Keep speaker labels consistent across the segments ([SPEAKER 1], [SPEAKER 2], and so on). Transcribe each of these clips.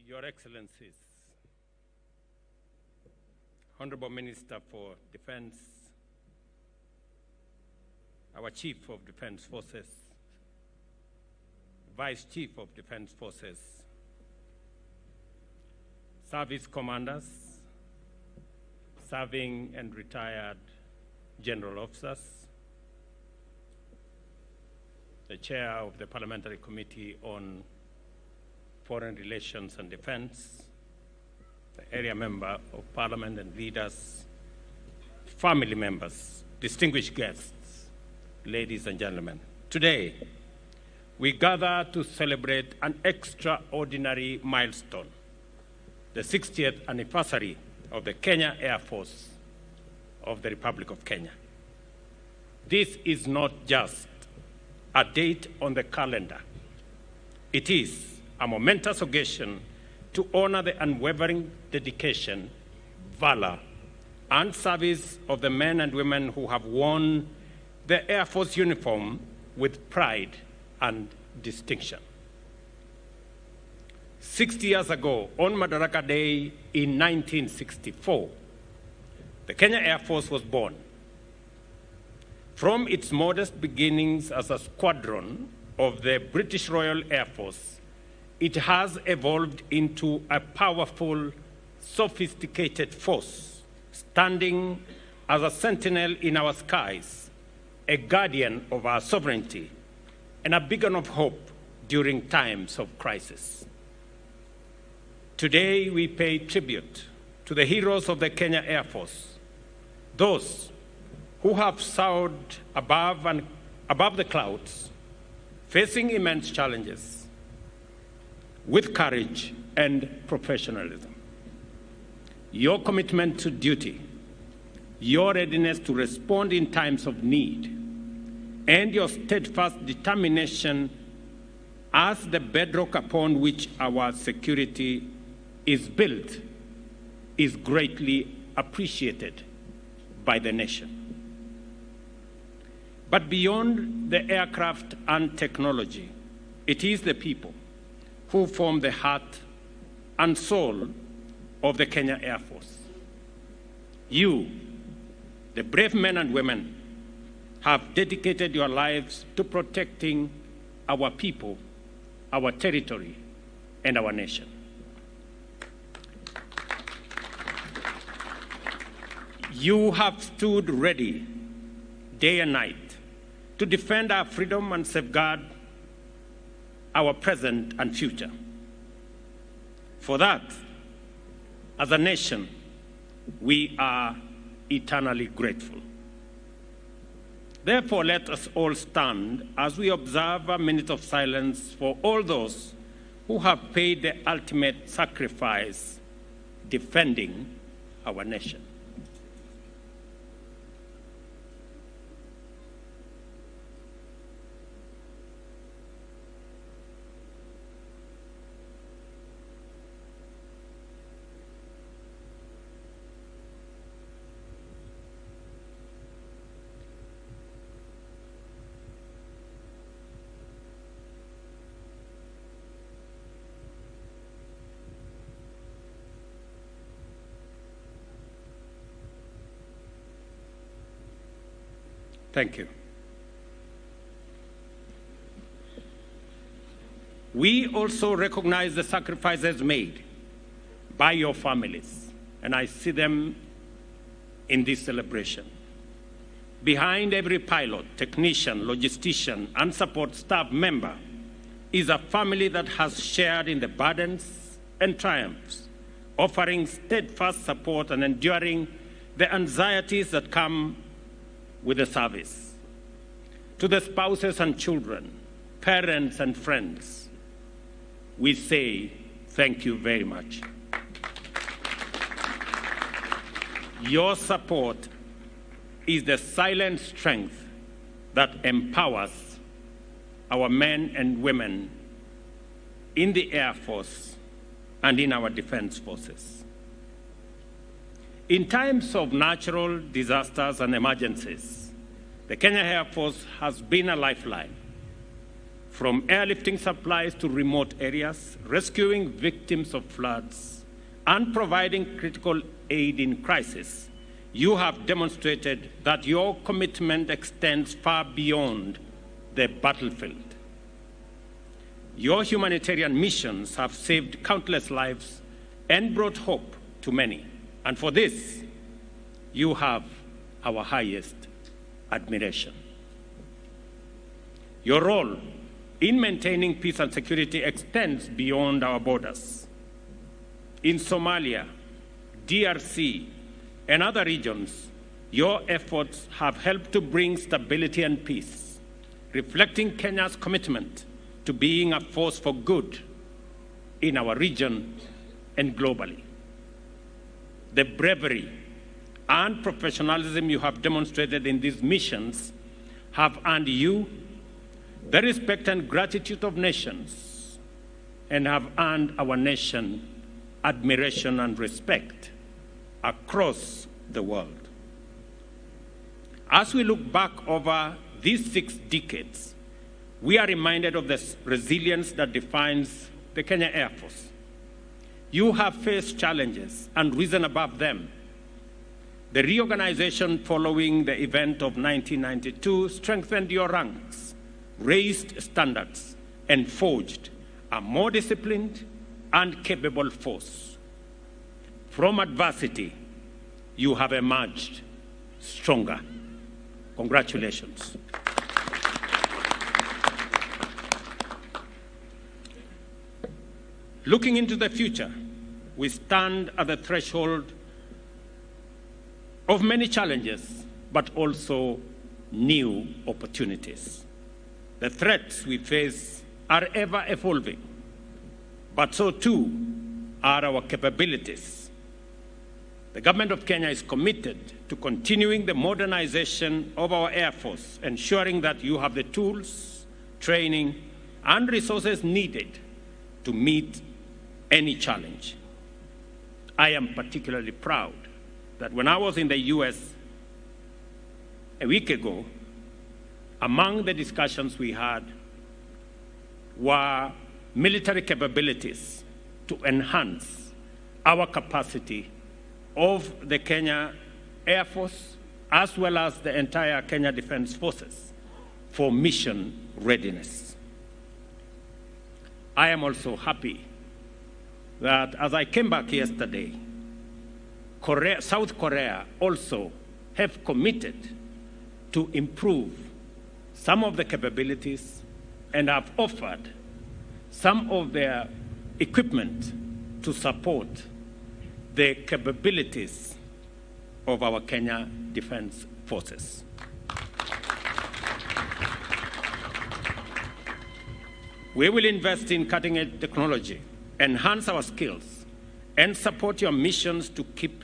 [SPEAKER 1] Your Excellencies, Honorable Minister for Defense, our Chief of Defense Forces, Vice Chief of Defense Forces, service commanders, serving and retired general officers, the Chair of the Parliamentary Committee on Foreign Relations and Defense, the area member of Parliament and leaders, family members, distinguished guests, ladies and gentlemen. Today, we gather to celebrate an extraordinary milestone, the 60th anniversary of the Kenya Air Force of the Republic of Kenya. This is not just a date on the calendar. It is a momentous occasion to honor the unwavering dedication, valor, and service of the men and women who have worn the Air Force uniform with pride and distinction. 60 years ago, on Madaraka Day in 1964, the Kenya Air Force was born. From its modest beginnings as a squadron of the British Royal Air Force, it has evolved into a powerful, sophisticated force, standing as a sentinel in our skies, a guardian of our sovereignty, and a beacon of hope during times of crisis. Today, we pay tribute to the heroes of the Kenya Air Force, those who have soared above the clouds, facing immense challenges, with courage and professionalism. Your commitment to duty, your readiness to respond in times of need, and your steadfast determination as the bedrock upon which our security is built is greatly appreciated by the nation. But beyond the aircraft and technology, it is the people who form the heart and soul of the Kenya Air Force. You, the brave men and women, have dedicated your lives to protecting our people, our territory, and our nation. You have stood ready day and night to defend our freedom and safeguard our present and future. For that, as a nation, we are eternally grateful. Therefore, let us all stand as we observe a minute of silence for all those who have paid the ultimate sacrifice defending our nation. Thank you. We also recognize the sacrifices made by your families, and I see them in this celebration. Behind every pilot, technician, logistician, and support staff member is a family that has shared in the burdens and triumphs, offering steadfast support and enduring the anxieties that come with the service. To the spouses and children, parents and friends, we say thank you very much. Your support is the silent strength that empowers our men and women in the Air Force and in our defense forces. In times of natural disasters and emergencies, the Kenya Air Force has been a lifeline from airlifting supplies to remote areas, rescuing victims of floods, and providing critical aid in crisis, you have demonstrated that your commitment extends far beyond the battlefield. Your humanitarian missions have saved countless lives and brought hope to many. And for this, you have our highest admiration. Your role in maintaining peace and security extends beyond our borders. In Somalia, DRC, and other regions, your efforts have helped to bring stability and peace, reflecting Kenya's commitment to being a force for good in our region and globally. The bravery and professionalism you have demonstrated in these missions have earned you the respect and gratitude of nations and have earned our nation admiration and respect across the world. As we look back over these 6 decades, we are reminded of the resilience that defines the Kenya Air Force. You have faced challenges and risen above them. The reorganization following the event of 1992 strengthened your ranks, raised standards, and forged a more disciplined and capable force. From adversity, you have emerged stronger. Congratulations. Looking into the future, we stand at the threshold of many challenges, but also new opportunities. The threats we face are ever evolving, but so too are our capabilities. The government of Kenya is committed to continuing the modernization of our Air Force, ensuring that you have the tools, training, and resources needed to meet any challenge. I am particularly proud that when I was in the US a week ago, among the discussions we had were military capabilities to enhance our capacity of the Kenya Air Force as well as the entire Kenya Defense Forces for mission readiness. I am also happy that as I came back yesterday, South Korea also have committed to improve some of the capabilities and have offered some of their equipment to support the capabilities of our Kenya Defense Forces. We will invest in cutting-edge technology, enhance our skills, and support your missions to keep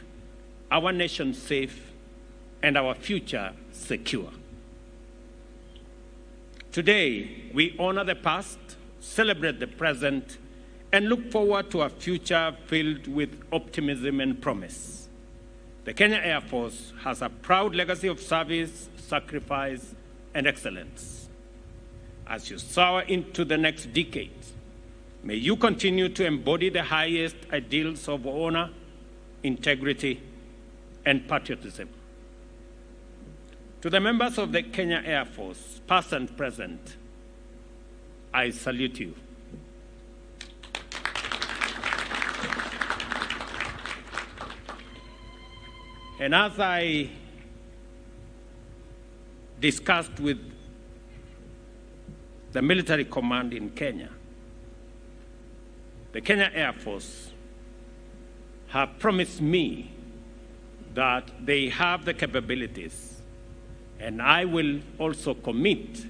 [SPEAKER 1] our nation safe and our future secure. Today, we honor the past, celebrate the present, and look forward to a future filled with optimism and promise. The Kenya Air Force has a proud legacy of service, sacrifice, and excellence. As you soar into the next decade, may you continue to embody the highest ideals of honor, integrity, and patriotism. To the members of the Kenya Air Force, past and present, I salute you. And as I discussed with the military command in Kenya, the Kenya Air Force have promised me that they have the capabilities, and I will also commit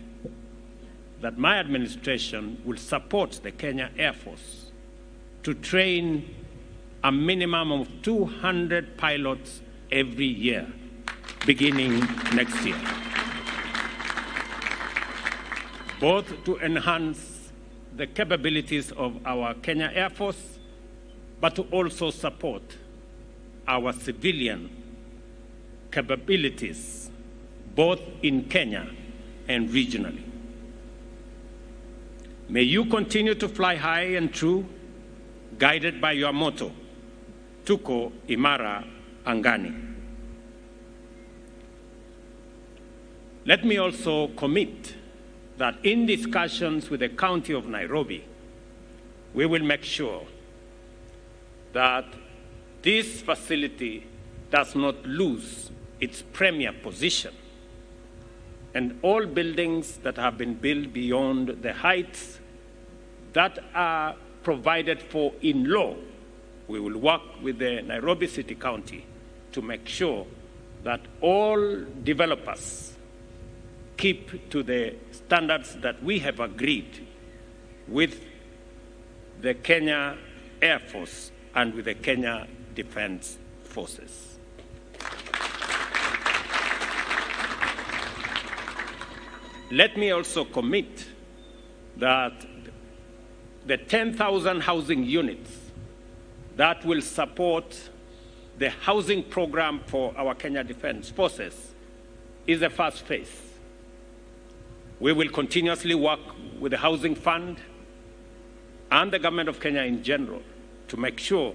[SPEAKER 1] that my administration will support the Kenya Air Force to train a minimum of 200 pilots every year, beginning next year, both to enhance the capabilities of our Kenya Air Force, but to also support our civilian capabilities, both in Kenya and regionally. May you continue to fly high and true, guided by your motto, Tuko Imara Angani. Let me also commit that in discussions with the County of Nairobi, we will make sure that this facility does not lose its premier position, and all buildings that have been built beyond the heights that are provided for in law, we will work with the Nairobi City County to make sure that all developers keep to the standards that we have agreed with the Kenya Air Force and with the Kenya Defense Forces. Let me also commit that the 10,000 housing units that will support the housing program for our Kenya Defense Forces is the first phase. We will continuously work with the Housing Fund and the government of Kenya in general to make sure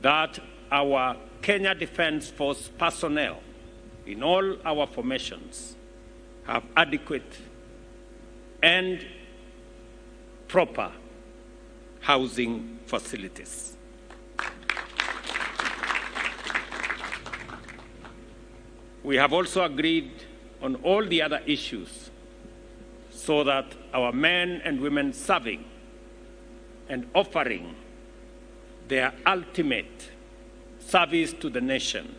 [SPEAKER 1] that our Kenya Defense Force personnel in all our formations have adequate and proper housing facilities. We have also agreed on all the other issues so that our men and women serving and offering their ultimate service to the nation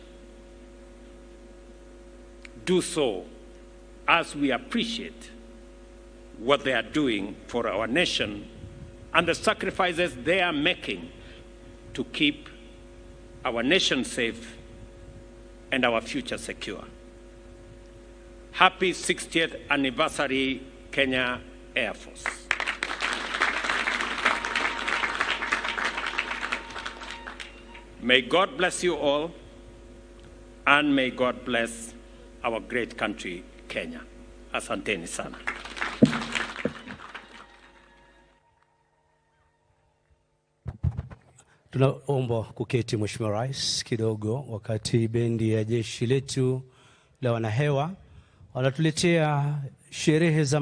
[SPEAKER 1] do so as we appreciate what they are doing for our nation and the sacrifices they are making to keep our nation safe and our future secure. Happy 60th anniversary, Kenya Air Force. May God bless you all, and may God bless our great country, Kenya. Asanteni sana.
[SPEAKER 2] Tunaomba kuketi Mheshimiwa Rais kidogo wakati bendi ya jeshi letu la wanahewa wanatuletea sherehe za